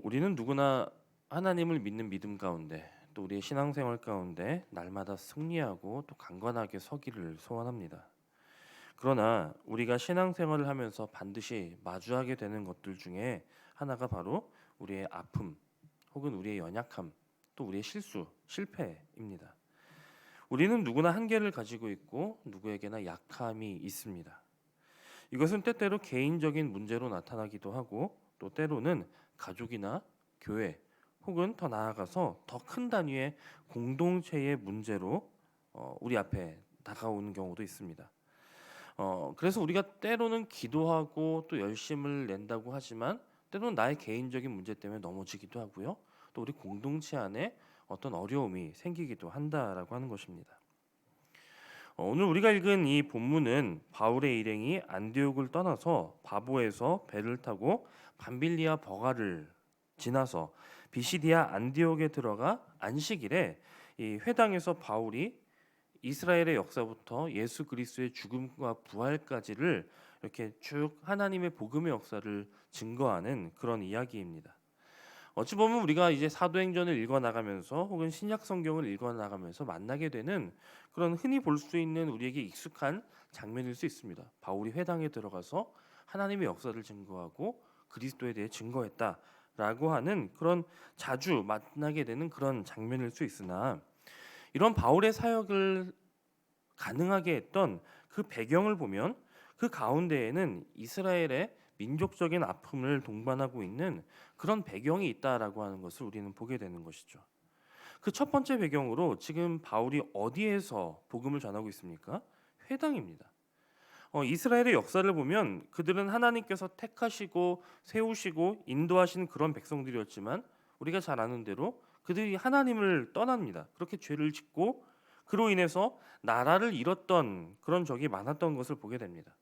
우리는 누구나 하나님을 믿는 믿음 가운데 또 우리의 신앙생활 가운데 날마다 승리하고 또 강건하게 서기를 소원합니다. 그러나 우리가 신앙생활을 하면서 반드시 마주하게 되는 것들 중에 하나가 바로 우리의 아픔 혹은 우리의 연약함 또 우리의 실수, 실패입니다. 우리는 누구나 한계를 가지고 있고 누구에게나 약함이 있습니다. 이것은 때때로 개인적인 문제로 나타나기도 하고 또 때로는 가족이나 교회 혹은 더 나아가서 더 큰 단위의 공동체의 문제로 우리 앞에 다가오는 경우도 있습니다. 그래서 우리가 때로는 기도하고 또 열심을 낸다고 하지만 때로는 나의 개인적인 문제 때문에 넘어지기도 하고요. 또 우리 공동체 안에 어떤 어려움이 생기기도 한다라고 하는 것입니다. 오늘 우리가 읽은 이 본문은 바울의 일행이 안디옥을 떠나서 바보에서 배를 타고 밤빌리아 버가를 지나서 비시디아 안디옥에 들어가 안식일에 이 회당에서 바울이 이스라엘의 역사부터 예수 그리스도의 죽음과 부활까지를 이렇게 쭉 하나님의 복음의 역사를 증거하는 그런 이야기입니다. 어찌 보면 우리가 이제 사도행전을 읽어 나가면서 혹은 신약 성경을 읽어 나가면서 만나게 되는 그런 흔히 볼 수 있는 우리에게 익숙한 장면일 수 있습니다. 바울이 회당에 들어가서 하나님의 역사를 증거하고 그리스도에 대해 증거했다라고 하는 그런 자주 만나게 되는 그런 장면일 수 있으나 이런 바울의 사역을 가능하게 했던 그 배경을 보면 그 가운데에는 이스라엘의 민족적인 아픔을 동반하고 있는 그런 배경이 있다라고 하는 것을 우리는 보게 되는 것이죠. 그 첫 번째 배경으로 지금 바울이 어디에서 복음을 전하고 있습니까? 회당입니다. 이스라엘의 역사를 보면 그들은 하나님께서 택하시고 세우시고 인도하신 그런 백성들이었지만 우리가 잘 아는 대로 그들이 하나님을 떠납니다. 그렇게 죄를 짓고 그로 인해서 나라를 잃었던 그런 적이 많았던 것을 보게 됩니다.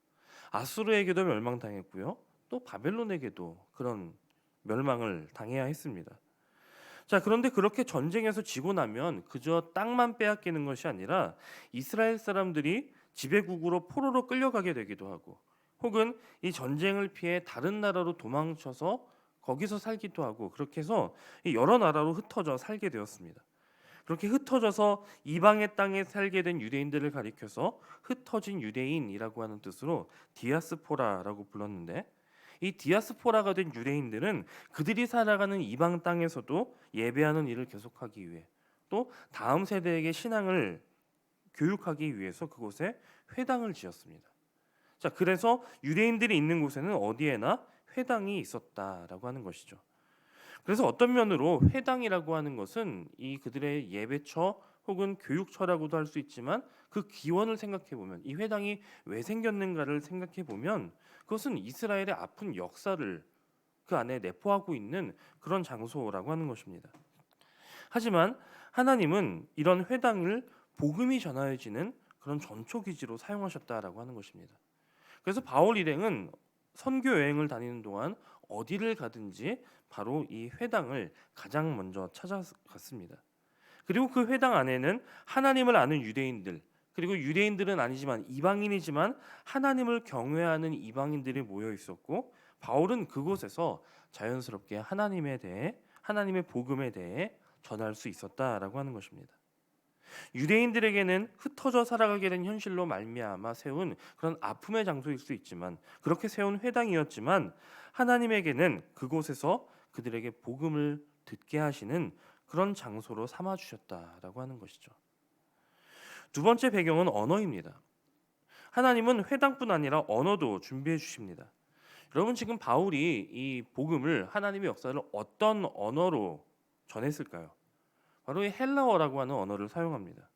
아수르에게도 멸망당했고요. 또 바벨론에게도 그런 멸망을 당해야 했습니다. 자, 그런데 그렇게 전쟁에서 지고 나면 그저 땅만 빼앗기는 것이 아니라 이스라엘 사람들이 지배국으로 포로로 끌려가게 되기도 하고 혹은 이 전쟁을 피해 다른 나라로 도망쳐서 거기서 살기도 하고 그렇게 해서 여러 나라로 흩어져 살게 되었습니다. 그렇게 흩어져서 이방의 땅에 살게 된 유대인들을 가리켜서 흩어진 유대인이라고 하는 뜻으로 디아스포라라고 불렀는데 이 디아스포라가 된 유대인들은 그들이 살아가는 이방 땅에서도 예배하는 일을 계속하기 위해 또 다음 세대에게 신앙을 교육하기 위해서 그곳에 회당을 지었습니다. 자, 그래서 유대인들이 있는 곳에는 어디에나 회당이 있었다라고 하는 것이죠. 그래서 어떤 면으로 회당이라고 하는 것은 이 그들의 예배처 혹은 교육처라고도 할 수 있지만 그 기원을 생각해 보면 이 회당이 왜 생겼는가를 생각해 보면 그것은 이스라엘의 아픈 역사를 그 안에 내포하고 있는 그런 장소라고 하는 것입니다. 하지만 하나님은 이런 회당을 복음이 전하여지는 그런 전초 기지로 사용하셨다라고 하는 것입니다. 그래서 바울 일행은 선교 여행을 다니는 동안 어디를 가든지 바로 이 회당을 가장 먼저 찾아갔습니다. 그리고 그 회당 안에는 하나님을 아는 유대인들 그리고 유대인들은 아니지만 이방인이지만 하나님을 경외하는 이방인들이 모여 있었고 바울은 그곳에서 자연스럽게 하나님에 대해 하나님의 복음에 대해 전할 수 있었다라고 하는 것입니다. 유대인들에게는 흩어져 살아가게 된 현실로 말미암아 세운 그런 아픔의 장소일 수 있지만 그렇게 세운 회당이었지만 하나님에게는 그곳에서 그들에게 복음을 듣게 하시는 그런 장소로 삼아 주셨다라고 하는 것이죠. 두 번째 배경은 언어입니다. 하나님은 회당뿐 아니라 언어도 준비해 주십니다. 여러분 지금 바울이 이 복음을 하나님의 역사를 어떤 언어로 전했을까요? 바로 이 헬라어라고 하는 언어를 사용합니다.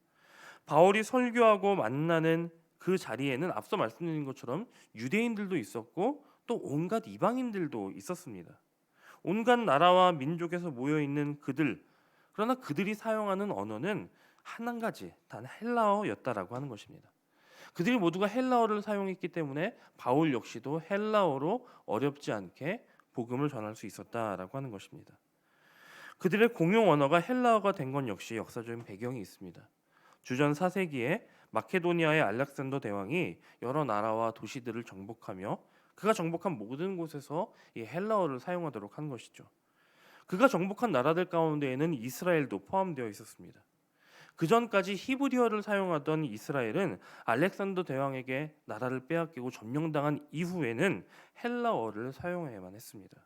바울이 설교하고 만나는 그 자리에는 앞서 말씀드린 것처럼 유대인들도 있었고 또 온갖 이방인들도 있었습니다. 온갖 나라와 민족에서 모여 있는 그들, 그러나 그들이 사용하는 언어는 한 가지, 단 헬라어였다라고 하는 것입니다. 그들이 모두가 헬라어를 사용했기 때문에 바울 역시도 헬라어로 어렵지 않게 복음을 전할 수 있었다라고 하는 것입니다. 그들의 공용 언어가 헬라어가 된 건 역시 역사적인 배경이 있습니다. 주전 4세기에 마케도니아의 알렉산더 대왕이 여러 나라와 도시들을 정복하며 그가 정복한 모든 곳에서 이 헬라어를 사용하도록 한 것이죠. 그가 정복한 나라들 가운데에는 이스라엘도 포함되어 있었습니다. 그 전까지 히브리어를 사용하던 이스라엘은 알렉산더 대왕에게 나라를 빼앗기고 점령당한 이후에는 헬라어를 사용해야만 했습니다.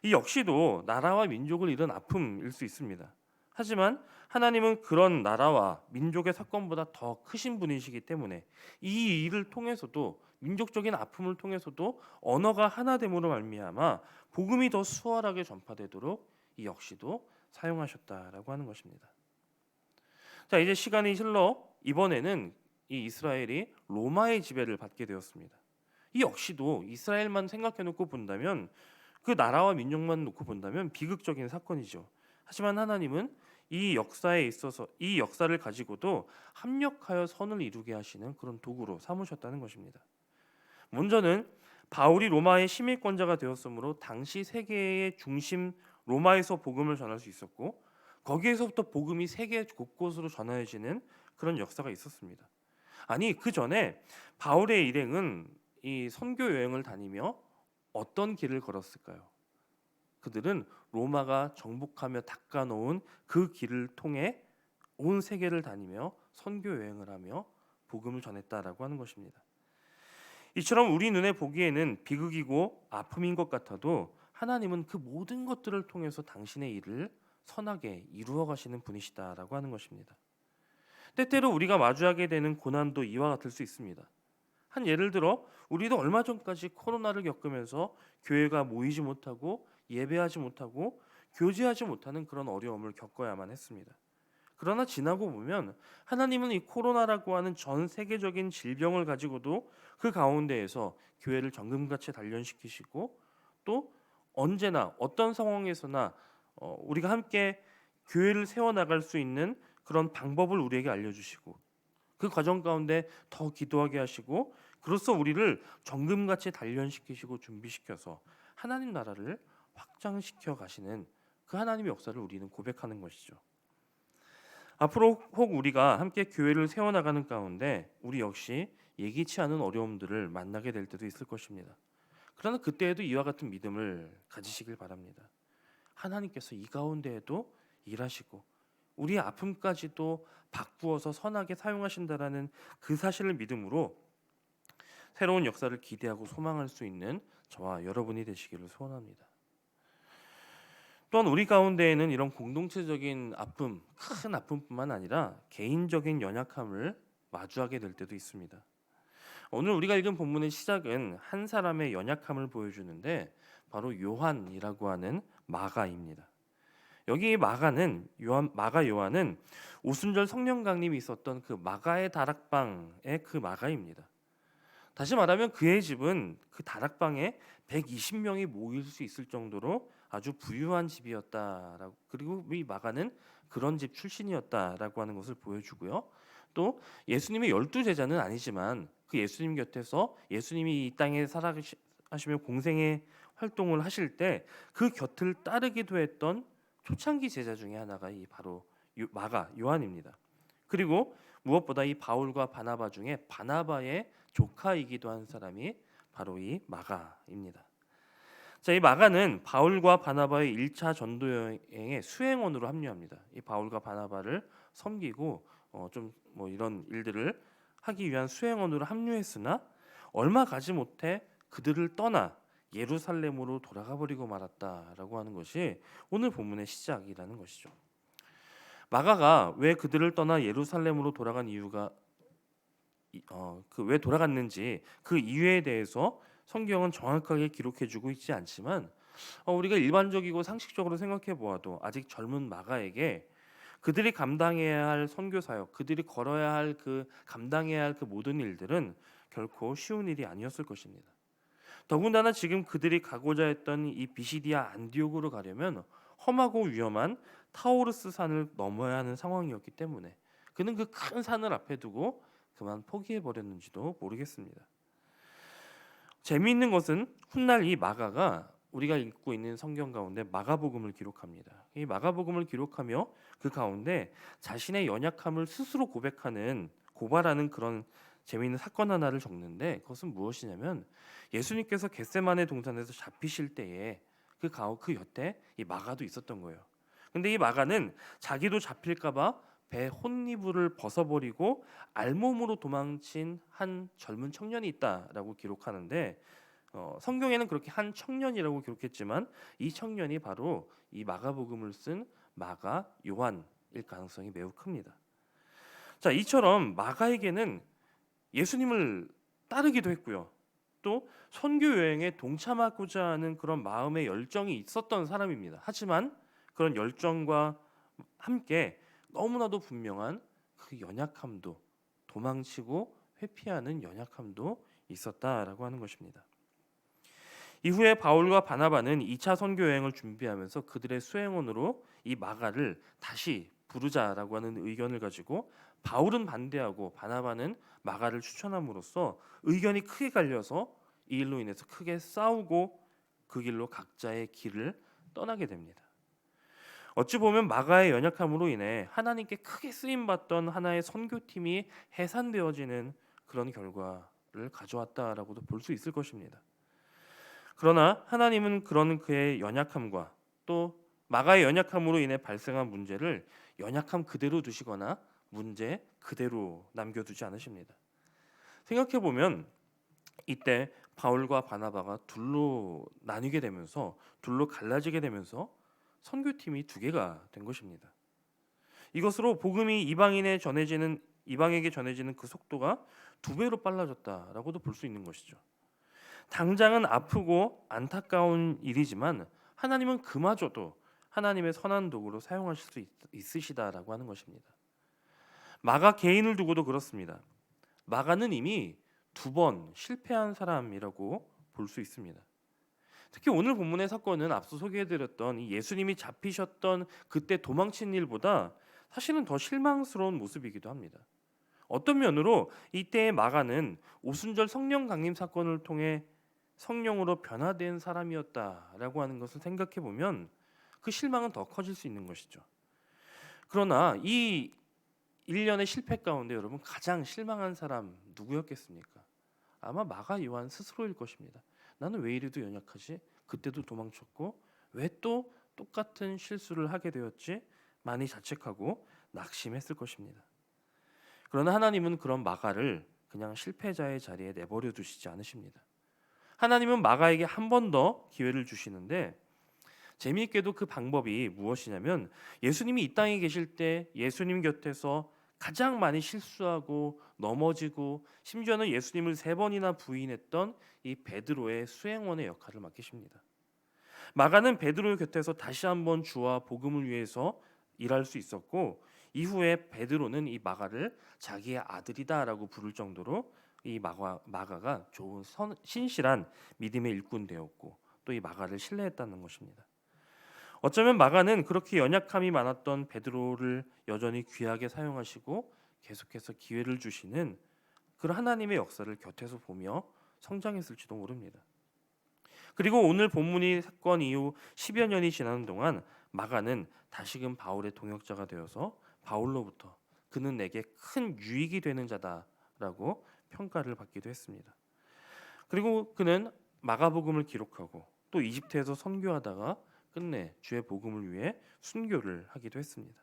이 역시도 나라와 민족을 잃은 아픔일 수 있습니다. 하지만 하나님은 그런 나라와 민족의 사건보다 더 크신 분이시기 때문에 이 일을 통해서도 민족적인 아픔을 통해서도 언어가 하나됨으로 말미암아 복음이 더 수월하게 전파되도록 이 역시도 사용하셨다라고 하는 것입니다. 자, 이제 시간이 흘러 이번에는 이 이스라엘이 로마의 지배를 받게 되었습니다. 이 역시도 이스라엘만 생각해 놓고 본다면 그 나라와 민족만 놓고 본다면 비극적인 사건이죠. 하지만 하나님은 이 역사에 있어서 이 역사를 가지고도 합력하여 선을 이루게 하시는 그런 도구로 삼으셨다는 것입니다. 먼저는 바울이 로마의 시민권자가 되었으므로 당시 세계의 중심 로마에서 복음을 전할 수 있었고 거기에서부터 복음이 세계 곳곳으로 전해지는 그런 역사가 있었습니다. 아니 그 전에 바울의 일행은 이 선교 여행을 다니며 어떤 길을 걸었을까요? 그들은 로마가 정복하며 닦아놓은 그 길을 통해 온 세계를 다니며 선교 여행을 하며 복음을 전했다라고 하는 것입니다. 이처럼 우리 눈에 보기에는 비극이고 아픔인 것 같아도 하나님은 그 모든 것들을 통해서 당신의 일을 선하게 이루어 가시는 분이시다라고 하는 것입니다. 때때로 우리가 마주하게 되는 고난도 이와 같을 수 있습니다. 한 예를 들어 우리도 얼마 전까지 코로나를 겪으면서 교회가 모이지 못하고 예배하지 못하고 교제하지 못하는 그런 어려움을 겪어야만 했습니다. 그러나 지나고 보면 하나님은 이 코로나라고 하는 전 세계적인 질병을 가지고도 그 가운데에서 교회를 정금같이 단련시키시고 또 언제나 어떤 상황에서나 우리가 함께 교회를 세워나갈 수 있는 그런 방법을 우리에게 알려주시고 그 과정 가운데 더 기도하게 하시고 그로써 우리를 정금같이 단련시키시고 준비시켜서 하나님 나라를 확장시켜 가시는 그 하나님의 역사를 우리는 고백하는 것이죠. 앞으로 혹 우리가 함께 교회를 세워나가는 가운데 우리 역시 예기치 않은 어려움들을 만나게 될 때도 있을 것입니다. 그러나 그때에도 이와 같은 믿음을 가지시길 바랍니다. 하나님께서 이 가운데에도 일하시고 우리의 아픔까지도 바꾸어서 선하게 사용하신다라는 그 사실을 믿음으로 새로운 역사를 기대하고 소망할 수 있는 저와 여러분이 되시기를 소원합니다. 또한 우리 가운데에는 이런 공동체적인 아픔, 큰 아픔뿐만 아니라 개인적인 연약함을 마주하게 될 때도 있습니다. 오늘 우리가 읽은 본문의 시작은 한 사람의 연약함을 보여주는데 바로 요한이라고 하는 마가입니다. 여기 마가 요한은 오순절 성령 강림이 있었던 그 마가의 다락방의 그 마가입니다. 다시 말하면 그의 집은 그 다락방에 120명이 모일 수 있을 정도로 아주 부유한 집이었다라고, 그리고 이 마가는 그런 집 출신이었다라고 하는 것을 보여주고요. 또 예수님의 12제자는 아니지만 그 예수님 곁에서 예수님이 이 땅에 살아가시며 공생의 활동을 하실 때 그 곁을 따르기도 했던 초창기 제자 중에 하나가 이 바로 마가 요한입니다. 그리고 무엇보다 이 바울과 바나바 중에 바나바의 조카이기도 한 사람이 바로 이 마가입니다. 자, 이 마가는 바울과 바나바의 1차 전도 여행의 수행원으로 합류합니다. 이 바울과 바나바를 섬기고 좀 뭐 이런 일들을 하기 위한 수행원으로 합류했으나 얼마 가지 못해 그들을 떠나 예루살렘으로 돌아가 버리고 말았다라고 하는 것이 오늘 본문의 시작이라는 것이죠. 마가가 왜 그들을 떠나 예루살렘으로 돌아간 이유가 왜 돌아갔는지 그 이유에 대해서 성경은 정확하게 기록해주고 있지 않지만 우리가 일반적이고 상식적으로 생각해 보아도 아직 젊은 마가에게 그들이 감당해야 할 선교 사역, 그들이 걸어야 할 감당해야 할 그 모든 일들은 결코 쉬운 일이 아니었을 것입니다. 더군다나 지금 그들이 가고자 했던 이 비시디아 안디옥으로 가려면 험하고 위험한 타우르스 산을 넘어야 하는 상황이었기 때문에 그는 그 큰 산을 앞에 두고 그만 포기해 버렸는지도 모르겠습니다. 재미있는 것은 훗날 이 마가가 우리가 읽고 있는 성경 가운데 마가복음을 기록합니다. 이 마가복음을 기록하며 그 가운데 자신의 연약함을 스스로 고발하는 그런 재미있는 사건 하나를 적는데 그것은 무엇이냐면 예수님께서 겟세마네 동산에서 잡히실 때에 그 곁에 이 마가도 있었던 거예요. 근데 이 마가는 자기도 잡힐까봐 배 혼니부를 벗어버리고 알몸으로 도망친 한 젊은 청년이 있다라고 기록하는데 성경에는 그렇게 한 청년이라고 기록했지만 이 청년이 바로 이 마가복음을 쓴 마가 요한일 가능성이 매우 큽니다. 자, 이처럼 마가에게는 예수님을 따르기도 했고요. 또 선교 여행에 동참하고자 하는 그런 마음의 열정이 있었던 사람입니다. 하지만 그런 열정과 함께 너무나도 분명한 그 연약함도, 도망치고 회피하는 연약함도 있었다라고 하는 것입니다. 이후에 바울과 바나바는 2차 선교 여행을 준비하면서 그들의 수행원으로 이 마가를 다시 부르자라고 하는 의견을 가지고 바울은 반대하고 바나바는 마가를 추천함으로써 의견이 크게 갈려서 이 일로 인해서 크게 싸우고 그 길로 각자의 길을 떠나게 됩니다. 어찌 보면 마가의 연약함으로 인해 하나님께 크게 쓰임 받던 하나의 선교팀이 해산되어지는 그런 결과를 가져왔다라고도 볼 수 있을 것입니다. 그러나 하나님은 그런 그의 연약함과 또 마가의 연약함으로 인해 발생한 문제를 연약함 그대로 두시거나 문제 그대로 남겨두지 않으십니다. 생각해 보면 이때 바울과 바나바가 둘로 나뉘게 되면서 둘로 갈라지게 되면서 선교팀이 두 개가 된 것입니다. 이것으로 복음이 이방에게 전해지는 그 속도가 두 배로 빨라졌다라고도 볼 수 있는 것이죠. 당장은 아프고 안타까운 일이지만 하나님은 그마저도 하나님의 선한 도구로 사용하실 수 있으시다라고 하는 것입니다. 마가 개인을 두고도 그렇습니다. 마가는 이미 2번 실패한 사람이라고 볼 수 있습니다. 특히 오늘 본문의 사건은 앞서 소개해드렸던 이 예수님이 잡히셨던 그때 도망친 일보다 사실은 더 실망스러운 모습이기도 합니다. 어떤 면으로 이때의 마가는 오순절 성령 강림 사건을 통해 성령으로 변화된 사람이었다라고 하는 것을 생각해 보면 그 실망은 더 커질 수 있는 것이죠. 그러나 이 일련의 실패 가운데 여러분 가장 실망한 사람 누구였겠습니까? 아마 마가 요한 스스로일 것입니다. 나는 왜 이리도 연약하지? 그때도 도망쳤고 왜 또 똑같은 실수를 하게 되었지? 많이 자책하고 낙심했을 것입니다. 그러나 하나님은 그런 마가를 그냥 실패자의 자리에 내버려 두시지 않으십니다. 하나님은 마가에게 한 번 더 기회를 주시는데 재미있게도 그 방법이 무엇이냐면 예수님이 이 땅에 계실 때 예수님 곁에서 가장 많이 실수하고 넘어지고 심지어는 예수님을 3번이나 부인했던 이 베드로의 수행원의 역할을 맡기십니다. 마가는 베드로의 곁에서 다시 한번 주와 복음을 위해서 일할 수 있었고 이후에 베드로는 이 마가를 자기의 아들이다라고 부를 정도로 이 마가가 좋은 신실한 믿음의 일꾼 되었고 또 이 마가를 신뢰했다는 것입니다. 어쩌면 마가는 그렇게 연약함이 많았던 베드로를 여전히 귀하게 사용하시고 계속해서 기회를 주시는 그런 하나님의 역사를 곁에서 보며 성장했을지도 모릅니다. 그리고 오늘 본문이 사건 이후 10여 년이 지나는 동안 마가는 다시금 바울의 동역자가 되어서 바울로부터 그는 내게 큰 유익이 되는 자다라고 평가를 받기도 했습니다. 그리고 그는 마가복음을 기록하고 또 이집트에서 선교하다가 끝내 주의 복음을 위해 순교를 하기도 했습니다.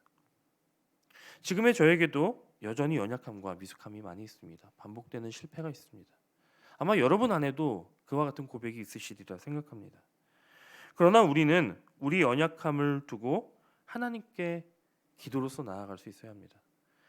지금의 저에게도 여전히 연약함과 미숙함이 많이 있습니다. 반복되는 실패가 있습니다. 아마 여러분 안에도 그와 같은 고백이 있으시리라 생각합니다. 그러나 우리는 우리 연약함을 두고 하나님께 기도로서 나아갈 수 있어야 합니다.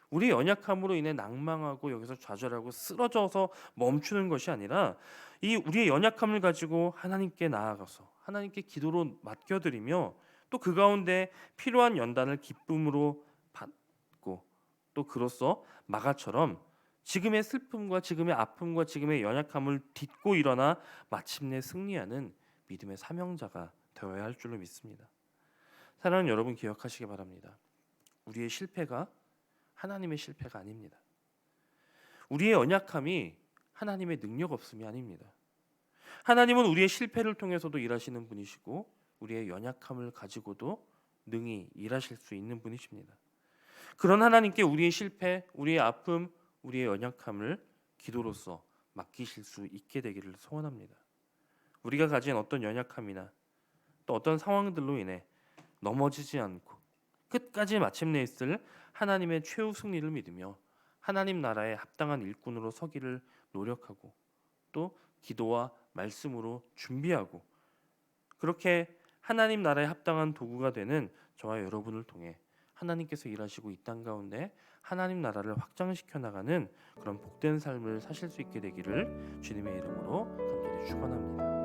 우리 연약함으로 인해 낭망하고 여기서 좌절하고 쓰러져서 멈추는 것이 아니라 이 우리의 연약함을 가지고 하나님께 나아가서 하나님께 기도로 맡겨드리며 또 그 가운데 필요한 연단을 기쁨으로 받고 또 그로써 마가처럼 지금의 슬픔과 지금의 아픔과 지금의 연약함을 딛고 일어나 마침내 승리하는 믿음의 사명자가 되어야 할 줄로 믿습니다. 사랑하는 여러분 기억하시기 바랍니다. 우리의 실패가 하나님의 실패가 아닙니다. 우리의 연약함이 하나님의 능력 없음이 아닙니다. 하나님은 우리의 실패를 통해서도 일하시는 분이시고 우리의 연약함을 가지고도 능히 일하실 수 있는 분이십니다. 그런 하나님께 우리의 실패, 우리의 아픔, 우리의 연약함을 기도로서 맡기실 수 있게 되기를 소원합니다. 우리가 가진 어떤 연약함이나 또 어떤 상황들로 인해 넘어지지 않고 끝까지 마침내 있을 하나님의 최후 승리를 믿으며 하나님 나라에 합당한 일꾼으로 서기를 노력하고 또 기도와 말씀으로 준비하고 그렇게 하나님 나라에 합당한 도구가 되는 저와 여러분을 통해 하나님께서 일하시고 이 땅 가운데 하나님 나라를 확장시켜 나가는 그런 복된 삶을 사실 수 있게 되기를 주님의 이름으로 간절히 축원합니다.